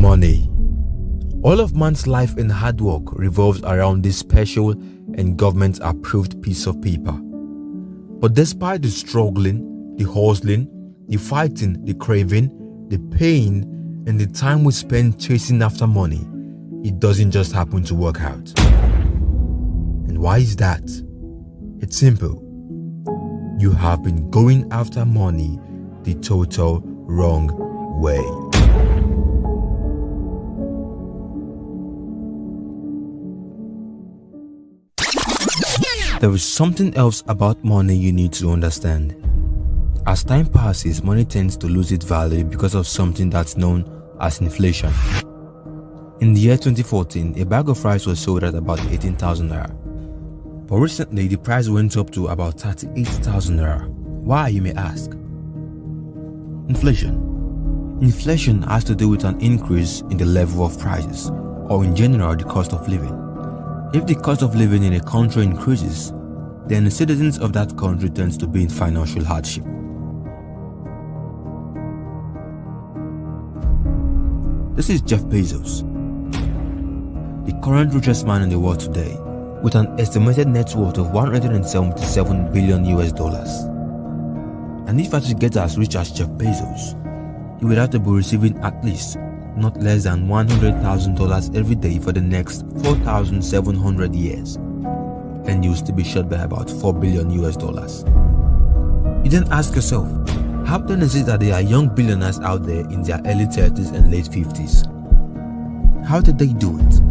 Money. All of man's life and hard work revolves around this special and government-approved piece of paper. But despite the struggling, the hustling, the fighting, the craving, the pain, and the time we spend chasing after money, it doesn't just happen to work out. And why is that? It's simple. You have been going after money the total wrong way. There is something else about money you need to understand. As time passes, money tends to lose its value because of something that's known as inflation. In the year 2014, a bag of rice was sold at about 18,000 naira. But recently, the price went up to about 38,000 naira. Why, you may ask? Inflation. Inflation has to do with an increase in the level of prices, or in general, the cost of living. If the cost of living in a country increases, then the citizens of that country tend to be in financial hardship. This is Jeff Bezos, the current richest man in the world today, with an estimated net worth of $177 billion US. And if I should get as rich as Jeff Bezos, he would have to be receiving at least not less than $100,000 every day for the next 4,700 years. And you will still be short by about $4 billion US. You then ask yourself, how then is it that there are young billionaires out there in their early 30s and late 50s? How did they do it?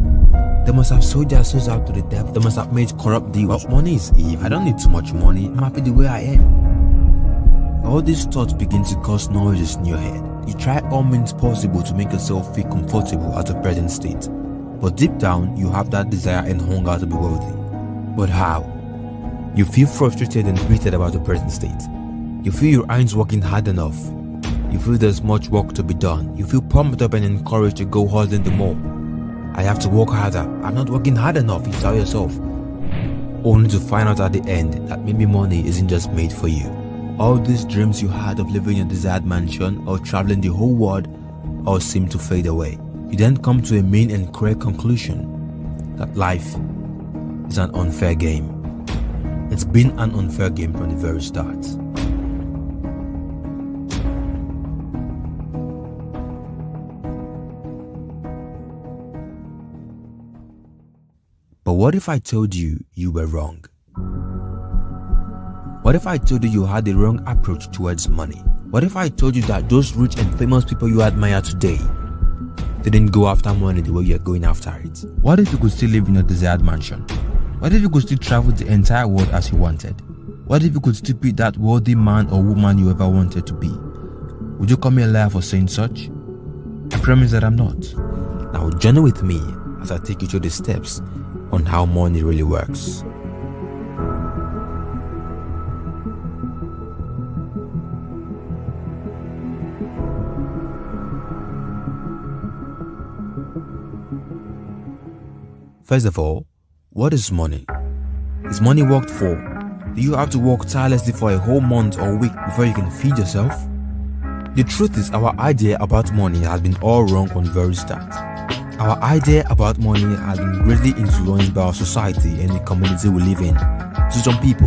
They must have sold their souls out to the devil. They must have made corrupt deals. But money is evil. I don't need too much money. I'm happy the way I am. All these thoughts begin to cause noises in your head. You try all means possible to make yourself feel comfortable at the present state. But deep down, you have that desire and hunger to be wealthy. But how? You feel frustrated and bitter about the present state. You feel you aren't working hard enough. You feel there's much work to be done. You feel pumped up and encouraged to go hustling the more. I have to work harder. I'm not working hard enough, you tell yourself. Only to find out at the end that maybe money isn't just made for you. All these dreams you had of living in a desired mansion or traveling the whole world all seem to fade away. You then come to a main and correct conclusion that life is an unfair game. It's been an unfair game from the very start. But what if I told you you were wrong? What if I told you you had the wrong approach towards money? What if I told you that those rich and famous people you admire today didn't go after money the way you're going after it? What if you could still live in a desired mansion? What if you could still travel the entire world as you wanted? What if you could still be that wealthy man or woman you ever wanted to be? Would you call me a liar for saying such? I promise that I'm not. Now journey with me as I take you through the steps on how money really works. First of all, what is money? Is money worked for? Do you have to work tirelessly for a whole month or week before you can feed yourself? The truth is, our idea about money has been all wrong from the very start. Our idea about money has been greatly influenced by our society and the community we live in. To some people,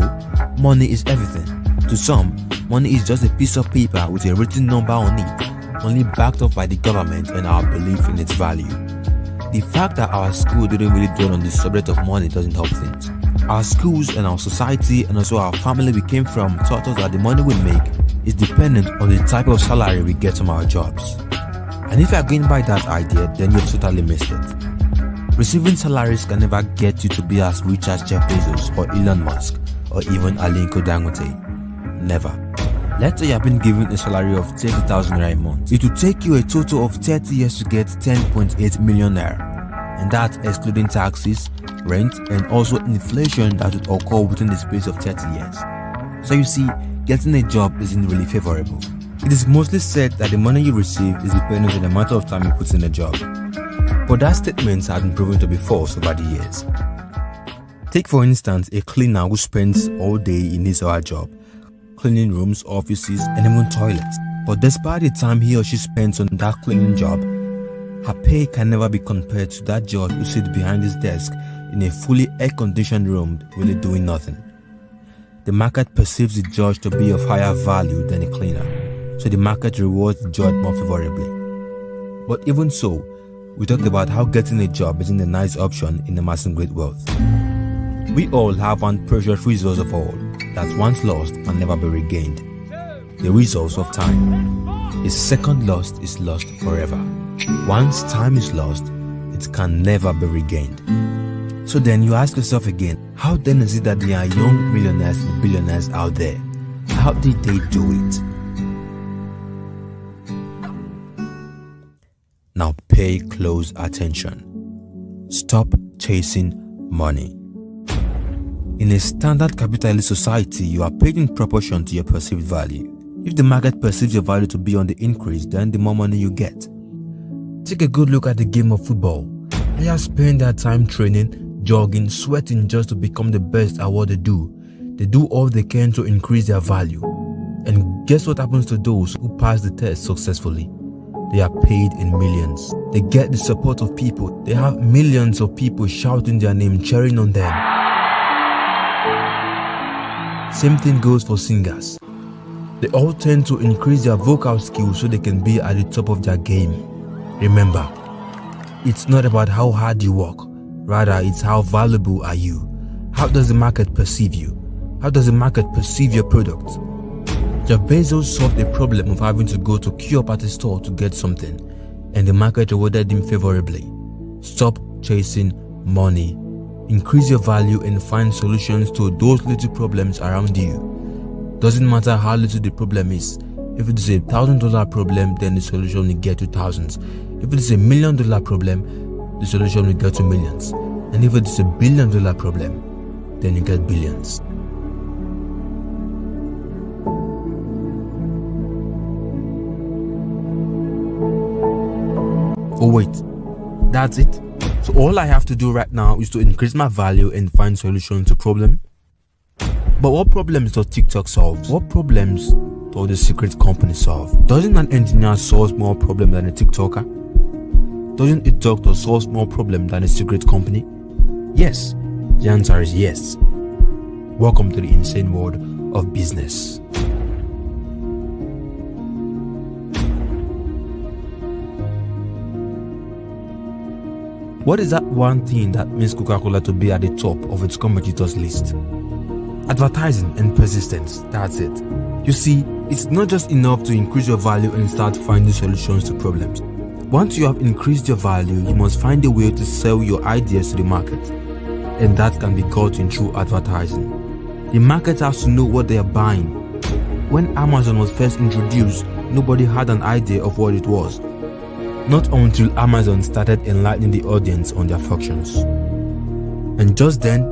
money is everything. To some, money is just a piece of paper with a written number on it, only backed up by the government and our belief in its value. The fact that our school didn't really dwell on the subject of money doesn't help things. Our schools and our society and also our family we came from taught us that the money we make is dependent on the type of salary we get from our jobs. And if you are going by that idea, then you've totally missed it. Receiving salaries can never get you to be as rich as Jeff Bezos or Elon Musk or even Aliko Dangote. Never. Let's say you have been given a salary of 30,000 naira a month. It will take you a total of 30 years to get 10.8 million naira. And that's excluding taxes, rent, and also inflation that would occur within the space of 30 years. So you see, getting a job isn't really favorable. It is mostly said that the money you receive is dependent on the amount of time you put in a job. But that statement has been proven to be false over the years. Take for instance a cleaner who spends all day in his or her job, cleaning rooms, offices, and even toilets. But despite the time he or she spends on that cleaning job, Her pay can never be compared to that judge who sits behind his desk in a fully air-conditioned room really doing nothing. The market perceives the judge to be of higher value than a cleaner, so the market rewards the judge more favorably. But even so, we talked about how getting a job isn't a nice option in amassing great wealth. We all have one precious resource of all that once lost can never be regained: the resource of time. A second lost is lost forever. Once time is lost, it can never be regained. So then you ask yourself again, how then is it that there are young millionaires and billionaires out there? How did they do it? Now pay close attention. Stop chasing money. In a standard capitalist society, you are paid in proportion to your perceived value. If the market perceives your value to be on the increase, then the more money you get. Take a good look at the game of football. Players spend their time training, jogging, sweating just to become the best at what they do. They do all they can to increase their value. And guess what happens to those who pass the test successfully? They are paid in millions. They get the support of people. They have millions of people shouting their name, cheering on them. Same thing goes for singers. They all tend to increase their vocal skills so they can be at the top of their game. Remember, it's not about how hard you work. Rather, it's how valuable are you. How does the market perceive you? How does the market perceive your product? Jeff Bezos solved the problem of having to go to queue up at a store to get something, and the market rewarded him favorably. Stop chasing money. Increase your value and find solutions to those little problems around you. Doesn't matter how little the problem is. If it is $1,000 problem, then the solution will get to thousands. If it is $1 million problem, the solution will get to millions. And if it is $1 billion problem, then you get billions. Oh wait, that's it? So all I have to do right now is to increase my value and find solutions to problem? But what problems does TikTok solve? What problems does the secret company solve? Doesn't an engineer solve more problems than a TikToker? Doesn't a doctor solve more problems than a secret company? Yes. The answer is yes. Welcome to the insane world of business. What is that one thing that makes Coca-Cola to be at the top of its competitors list? Advertising and persistence, that's it. You see, it's not just enough to increase your value and start finding solutions to problems. Once you have increased your value, you must find a way to sell your ideas to the market. And that can be gotten through advertising. The market has to know what they are buying. When Amazon was first introduced, nobody had an idea of what it was. Not until Amazon started enlightening the audience on their functions. And just then,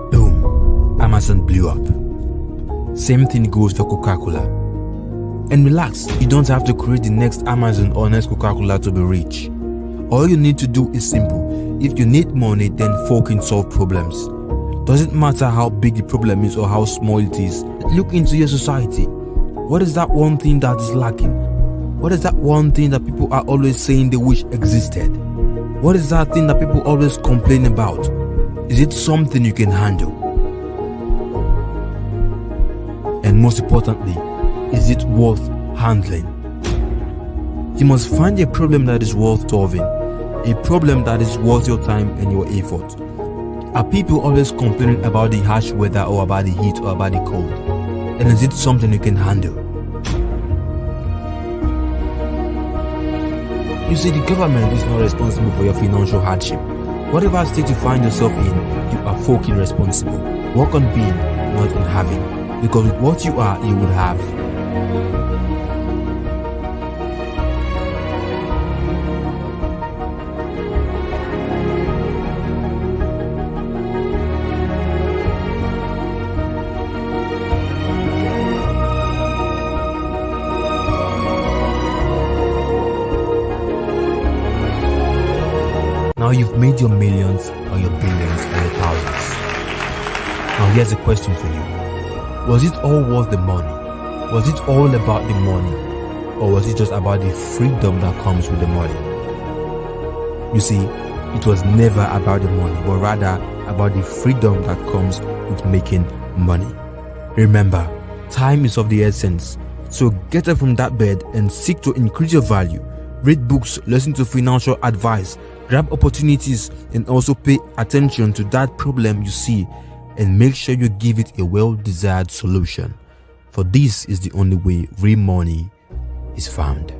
boom, Amazon blew up. Same thing goes for Coca-Cola. And relax, you don't have to create the next Amazon or next Coca-Cola to be rich. All you need to do is simple. If you need money, then fucking solve problems. Doesn't matter how big the problem is or how small it is. Look into your society. What is that one thing that is lacking? What is that one thing that people are always saying they wish existed? What is that thing that people always complain about? Is it something you can handle? And most importantly, is it worth handling? You must find a problem that is worth solving, a problem that is worth your time and your effort. Are people always complaining about the harsh weather or about the heat or about the cold? And is it something you can handle? You see, the government is not responsible for your financial hardship. Whatever state you find yourself in, you are fucking responsible. Work on being, not on having. Because with what you are, you would have. Now you've made your millions or your billions or your thousands. Now here's a question for you. Was it all worth the money? Was it all about the money? Or was it just about the freedom that comes with the money? You see, it was never about the money, but rather about the freedom that comes with making money. Remember, time is of the essence, so get up from that bed and seek to increase your value. Read books, listen to financial advice, grab opportunities, and also pay attention to that problem you see and make sure you give it a well-desired solution. For this is the only way real money is found.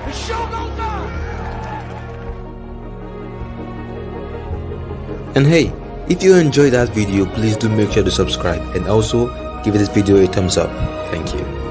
The show goes on! And hey, if you enjoyed that video, please do make sure to subscribe and also give this video a thumbs up. Thank you.